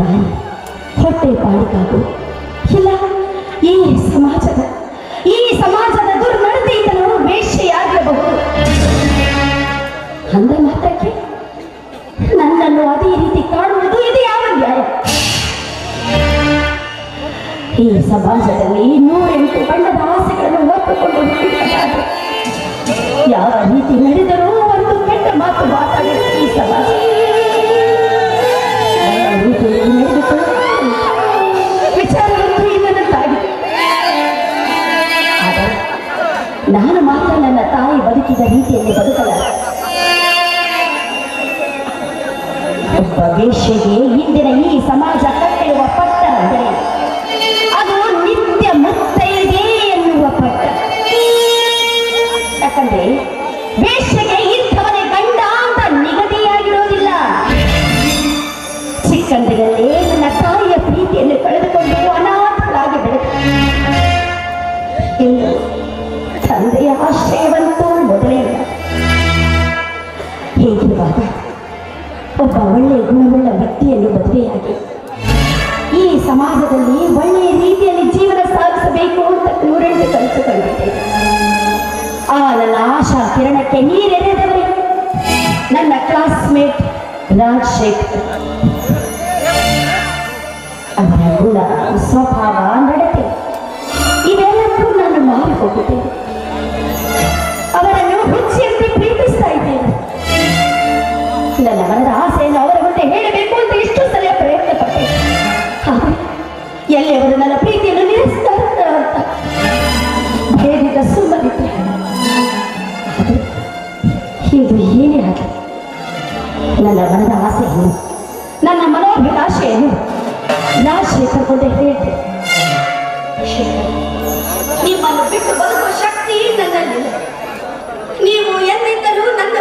ಬಾರಿ ಹೊಟ್ಟೆ ಪಾಡಿಗಾಗು ಇಲ್ಲ ಈ ಸಮಾಜದ ದುರ್ನಡತೆಯಿಂದ ನಾವು ವೇಶ್ಯೆಯಾಗಿರಬಹುದು. ಅಂದ ಮಾತ್ರಕ್ಕೆ ನನ್ನನ್ನು ಅದೇ ರೀತಿ ಕಾಣುವುದು ಇದು ಯಾವ ನ್ಯಾಯ? ಈ ಸಮಾಜದಲ್ಲಿ 108 ಬಣ್ಣದ ಆಸೆಗಳನ್ನು ಒಪ್ಪಿಕೊಂಡು ಹುಟ್ಟಿದ್ದಾರೆ. ಯಾವ ರೀತಿ ನಡೆದರೂ ಒಂದು ಕೆಟ್ಟ ಮಾತು ಮಾತಾಡಿದ ಈ ಸಮಾಜ ವಿಚಾರವಂತೂ ಇನ್ನೊಂದಾಗಿದೆ. ಆದರೆ ನಾನು ಮಾತ್ರ ನನ್ನ ತಾಯಿ ಬದುಕಿದ ರೀತಿಯಲ್ಲಿ ಬದುಕಲಾರೆ. ಒಬ್ಬ ವೇಶ್ಯೆಗೆ ಇಂದಿನ ಈ ಸಮಾಜ ಕಟ್ಟಿರುವ ಪಟ್ಟ ಅಂದರೆ ಅದು ನಿತ್ಯ ಮುತ್ತೈದೆ ಎನ್ನುವ ಪಟ್ಟ. ಯಾಕಂದ್ರೆ ವೇಶ್ಯೆಗೆ ಇಂಥವನೇ ಗಂಡ ಅಂತ ನಿಗದಿಯಾಗಿರೋದಿಲ್ಲ. ಚಿಕ್ಕಂದಿನಲ್ಲೇ ನನ್ನ ತಾಯಿಯ ಪ್ರೀತಿಯನ್ನು ಕಳೆದುಕೊಂಡು ಅನಾಥರಾಗಿ ಬೆಳೆದ ಇನ್ನು ತಂದೆಯ ಆಶ್ರಯವಂತೂ ಮೊದಲೇ ಇಲ್ಲ. ಹೀಗಿರುವಾಗ ಒಬ್ಬ ಒಳ್ಳೆಯ ಗುಣವುಳ್ಳ ವ್ಯಕ್ತಿಯನ್ನು ಮದುವೆಯಾಗಿ ಈ ಸಮಾಜದಲ್ಲಿ ಒಳ್ಳೆಯ ರೀತಿಯಲ್ಲಿ ಜೀವನ ಸಾಗಿಸಬೇಕು ಅಂತ 108 ಕನಸು ಕಂಡಿದ್ದೆ. ಆ ನನ್ನ ಆಶಾ ಕಿರಣಕ್ಕೆ ನೀರೆರೆದವರೇ ನನ್ನ ಕ್ಲಾಸ್ಮೇಟ್ ರಾಜಶೇಖರ್. ಅವರ ಗುಣ, ಸ್ವಭಾವ, ನಡತೆ ಇವೆಲ್ಲಕ್ಕೂ ನಾನು ಮಾರಿ ಹೋಗುತ್ತೇನೆ. ಅವರನ್ನು ಹುಚ್ಚಿಯಂತೆ ಪ್ರೀತಿಸ್ತಾ ಇದ್ದೇನೆ. ನನ್ನ ಮನದ ಆಸೆಯನ್ನು ಅವರ ಮುಂದೆ ಹೇಳಬೇಕು ಅಂತ ಎಷ್ಟು ಸಲ ಪ್ರಯತ್ನ ಪಟ್ಟೆ. ಆದರೆ ಎಲ್ಲಿ ಅವರು ನನ್ನ ಪ್ರೀತಿಯನ್ನು ನಿಲ್ಲಿಸ್ತಾರೆ ಅಂತ ಭೇದಿದ ಸುಮ್ಮನಿದ್ದೆ. ಆದರೆ ಇದು ಏನೇ ಆಗಲಿ ನನ್ನ ಮನದ ಆಸೆಯನ್ನು, ನನ್ನ ಮನೋಭಿಲಾಷೆಯನ್ನು ರಾಜಶೇಖರ್ ಮುಂದೆ ಹೇಳಿದೆ. ನಿಮ್ಮನ್ನು ಬಿಟ್ಟು ಬದುಕುವ ಶಕ್ತಿ ನನ್ನಲ್ಲಿಲ್ಲ. ನೀವು ಎಂದಿದ್ದರೂ ನನ್ನ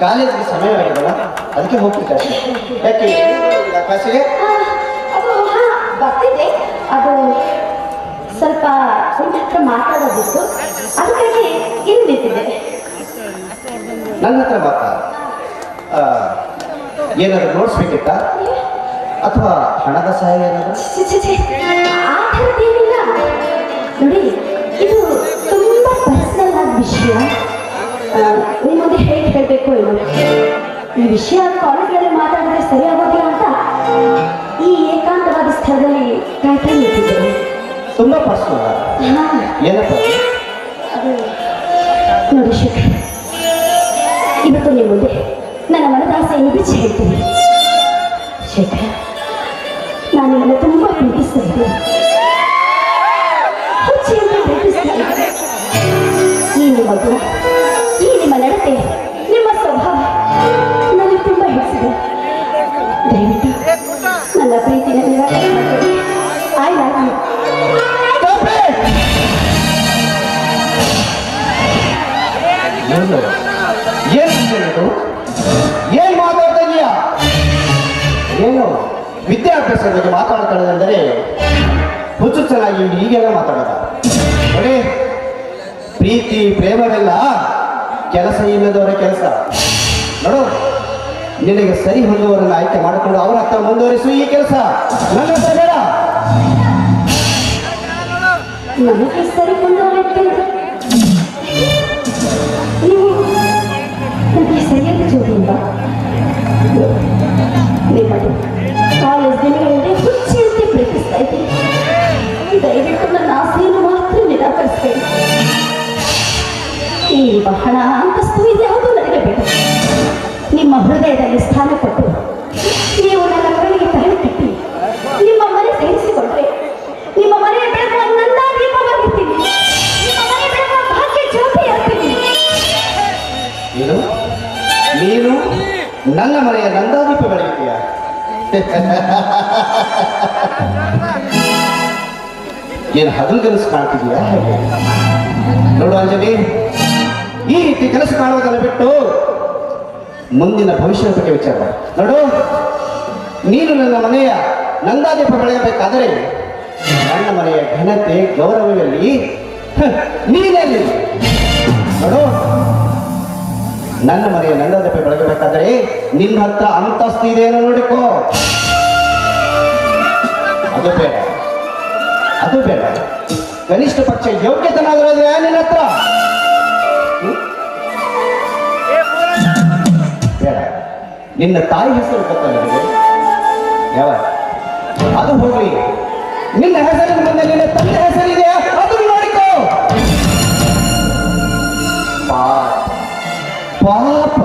ಕಾಲೇಜಿಗೆ ಸಮಯವಾಗಿದಲ್ಲ, ಅದಕ್ಕೆ ಹೋಗ್ತಿದ್ದೆ. ಯಾಕೆ ಕ್ಲಾಸಿಗೆ? ಅದು ಬರ್ತಿದೆ. ಅದು ಸ್ವಲ್ಪ ನಿಮ್ಮ ಹತ್ರ ಮಾತಾಡೋದಿತ್ತು, ಅದಕ್ಕಾಗಿ ಇಲ್ಲಿ ನಿಂತಿದ್ದೆ. ನನ್ನ ಹತ್ರ ಮಾತಾ ಏನಾದರೂ ನೋಡ್ಸ್ಬೇಕಿತ್ತ ಅಥವಾ ಹಣದ ಸಹಾಯ ಏನಾದರೂ? ಆ ಥರದ್ದೇನಿಲ್ಲ ನೋಡಿ, ಇದು ತುಂಬಾ ಪರ್ಸನಲ್ ಆದ ವಿಷಯ. ನಿಮ್ಮ ಮುಂದೆ ಹೇಗೆ ಹೇಳಬೇಕು ಏನು, ಈ ವಿಷಯ ಕಾಲೇಜ್ನಲ್ಲಿ ಮಾತಾಡಿದ್ರೆ ಸರಿ ಆಗೋದಿಲ್ಲ ಅಂತ ಈ ಏಕಾಂತವಾದ ಸ್ಥಳದಲ್ಲಿ ಕಾಯ್ತಾ ನಿಂತಿದ್ದೇನೆ. ತುಂಬಾ ಪರ್ಸನಲ್ ಏನಪ್ಪ ಅದು? ನೋಡಿ ಶೇಖರ್, ಇವತ್ತು ನಿಮ್ಮ ಮುಂದೆ ನನ್ನ ಮನದಾಸೆಯನ್ನು ಬಿಚ್ಚಿ ಹೇಳ್ತೀನಿ. ಶೇಖರ್, ನಾನು ನಿಮ್ಮನ್ನು ತುಂಬಾ ಪ್ರೀತಿಸ್ತಾ ಇದ್ದೀನಿ. ಹುಚ್ಚಿಯಿಂದ ಪ್ರೀತಿಸ್ತಾ ಇದ್ದೀನಿ. ಈ ನಿಮ್ಮ ಗುಣ, ಈ ನಿಮ್ಮ ನಡತೆ, ನಿಮ್ಮ ಸ್ವಭಾವ ನನಗೆ ತುಂಬ ಹಿಡಿಸಿದೆ. ದಯವಿಟ್ಟು ನನ್ನ ಪ್ರೀತಿನ ನಿರಾಕರಣೆ ಮಾಡಬೇಡಿ. I love you. ಏನ್ ಮಾತಾಡ್ತಾ ಇದೀಯಾ? ಏನು ವಿದ್ಯಾಭ್ಯಾಸದ ಬಗ್ಗೆ ಮಾತಾಡ್ತಾಳೆಂದರೆ ಹುಚ್ಚು ಚೆನ್ನಾಗಿ ಹೀಗೆಲ್ಲ ಮಾತಾಡೋದ? ನೋಡಿ, ಪ್ರೀತಿ ಪ್ರೇಮವೆಲ್ಲ ಕೆಲಸ ಇಲ್ಲದವರ ಕೆಲಸ. ನೋಡು, ನಿನಗೆ ಸರಿ ಹೊಂದುವವರನ್ನು ಆಯ್ಕೆ ಮಾಡಿಕೊಂಡು ಅವರ ಹತ್ರ ಮುಂದುವರಿಸು ಈ ಕೆಲಸ. ನನ್ನ ಹತ್ರ ಬೇಡ. ನನಗೆ ಸರಿ ಹೊಂದುವವರಂತೆ ನೀವು ನನಗೆ ಸರಿಯಾದ ಜೋಡಿಯಿಂದ ನಿಮ್ಮದು ಕಾಲೇಜ್ ದಿನಗಳಲ್ಲಿ ಹುಚ್ಚಿಯಂತೆ ಪ್ರೀತಿಸ್ತಾ ಇದ್ದೀನಿ. ದಯವಿಟ್ಟು ನನ್ನ ಆಸೆಯನ್ನು ಮಾತ್ರ ನಿರಾಕರಿಸಬೇಡಿ. ಈ ಬಹಳ ಅಂತಸ್ತು ಇದ್ಯಾವುದು ನನಗೆ ಬೇಡ. ನಿಮ್ಮ ಹೃದಯದಲ್ಲಿ ಸ್ಥಾನ ಕೊಟ್ಟು ನೀವು ನನ್ನ ಕೈಗೆ ತಲೆ ಕಟ್ಟಿ ನಿಮ್ಮ ಮನೆ ಸೇರಿಸಿಕೊಂಡ್ರೆ ನಿಮ್ಮ ಮನೆಯ ಬೆಳಗುವ ನನ್ನ ದೀಪವಾಗಿರ್ತೀನಿ. ನಿಮ್ಮ ಮನೆ ಬೆಳಗುವ ಭಾಗ್ಯ ಜ್ಯೋತಿಯಾಗ್ತೀನಿ. ನೀನು ನನ್ನ ಮನೆಯ ನಂದಾದೀಪ ಬೆಳೆಯುತ್ತೀಯ. ಏನು ಹಗಲ್ಗನಸು ಕಾಣ್ತಿದೀಯಾ? ನೋಡು ಅಂಜಲಿ, ಈ ರೀತಿ ಕೆಲಸ ಕಾಣುವುದನ್ನು ಬಿಟ್ಟು ಮುಂದಿನ ಭವಿಷ್ಯದ ಬಗ್ಗೆ ವಿಚಾರ ಮಾಡು. ನೋಡು, ನೀನು ನನ್ನ ಮನೆಯ ನಂದಾದೀಪ ಬೆಳೆಯಬೇಕಾದರೆ ನನ್ನ ಮನೆಯ ಘನತೆ ಗೌರವದಲ್ಲಿ ನೀನಲ್ಲಿ. ನೋಡು, ನನ್ನ ಮನೆಯ ನಂದಾದೀಪ ಬೆಳಗಬೇಕಾದರೆ ನಿನ್ನ ಹತ್ರ ಅಂತಸ್ತು ಇದೆಯೇನೋ ನೋಡಿಕೋ. ಅದು ಬೇಡ, ಅದು ಬೇಡ. ಕನಿಷ್ಠ ಪಕ್ಷ ಯೋಗ್ಯತನಾದರೂ ನಿನ್ನ ಹತ್ರ ಬೇಡ. ನಿನ್ನ ತಾಯಿ ಹೆಸರು ಗೊತ್ತ ನನಗೆ? ಯಾವ? ಅದು ಹೋಗ್ಲಿ, ನಿನ್ನ ಹೆಸರಿನ ಮುಂದೆ ನಿನ್ನ ತಂದೆ ಹೆಸರಿದೆಯಾ? ಅದು ನೋಡಿಕೋ. ಪಾಪ,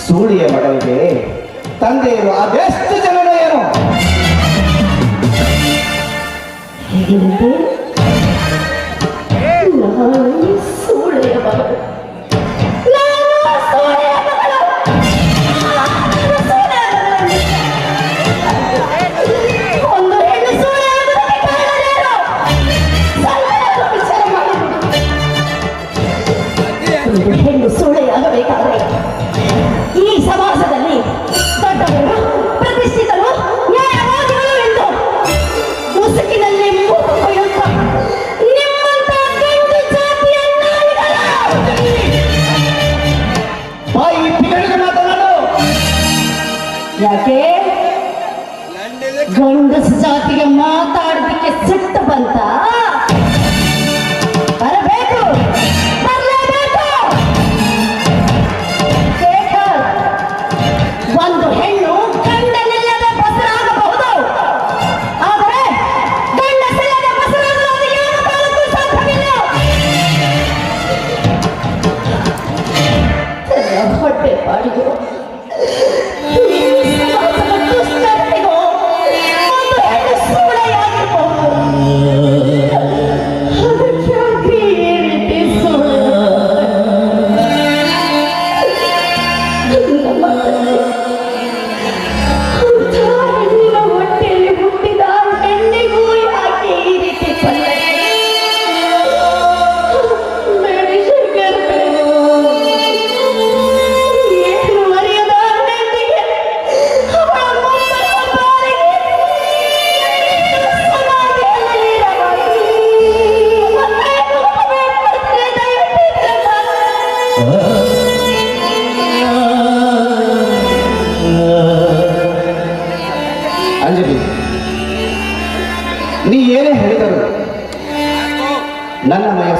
ಸೂಳಿಯ ಮಗನಿಗೆ ತಂದೆಯರು ಅದೆಷ್ಟು ಜನರು ಏನು? ಹೇಗೆಂದರೆ ನಾನು ಸೂಳೆಯ ಮಗಳು. ಒಂದು ಹೆಣ್ಣು ಸೂಳೆ ವಿಚಾರ ಮಾಡಿಬಿಡಿ. ಒಂದು ಹೆಣ್ಣು ಸೂಳೆಯಾಗಬೇಕಾದ್ರೆ ಈ ಸಮಾಜದಲ್ಲಿ ದೊಡ್ಡವರು, ಪ್ರತಿಷ್ಠಿತರು, ನ್ಯಾಯವಾದಿಗಳು ಎಂದು ಮುಸುಕಿನಲ್ಲಿ ಮೂಗು ಕೊಯ್ಯುತ್ತ ನಿಮ್ಮಂತ ಗಂಡು ಜಾತಿಯ ನಾಯಿಗಳ ಬಾಯಿ ಬಿಗಡಿಗೆ ಮಾತನಾಡು. ಯಾಕೆ ಗಂಡಸ ಜಾತಿಗೆ ಮಾತಾಡೋದಕ್ಕೆ ಸಿಟ್ಟು ಬಂತ? ಬರಬೇಕು, ಬರಲೇಬೇಕು. ಶೇಖರ್, ಒಂದು ಹೆಣ್ಣು ಗಂಡನಿಲ್ಲದೆ ಬಸರಾಗಬಹುದು, ಆದರೆ ಗಂಡಸಿಲ್ಲದೆ ಬಸರಾಗಲು ಅದು ಯಾವ ಕಾಲಕ್ಕೂ ಸಾಧ್ಯವಿಲ್ಲ. ಹೊಟ್ಟೆ ಪಾಡಿಗೆ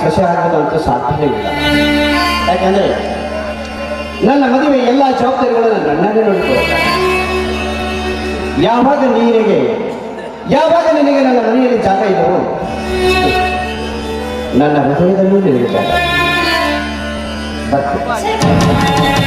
ಸೊಸೆ ಆಗೋದಂತೂ ಸಾಧ್ಯವೇ ಇಲ್ಲ. ಯಾಕಂದ್ರೆ ನನ್ನ ಮದುವೆ ಎಲ್ಲ ಜವಾಬ್ದಾರಿಗಳನ್ನು ನನ್ನನ್ನೇ ನೋಡಿಕೊಳ್ಳುತ್ತಾರೆ. ಯಾವಾಗ ನಿನಗೆ ನನ್ನ ಮನೆಯಲ್ಲಿ ಜಾಗ ಇದ್ದವು, ನನ್ನ ಹೃದಯದಲ್ಲೂ ನಿನಗೆ ಜಾಗ. ಬರ್ತೀನಿ.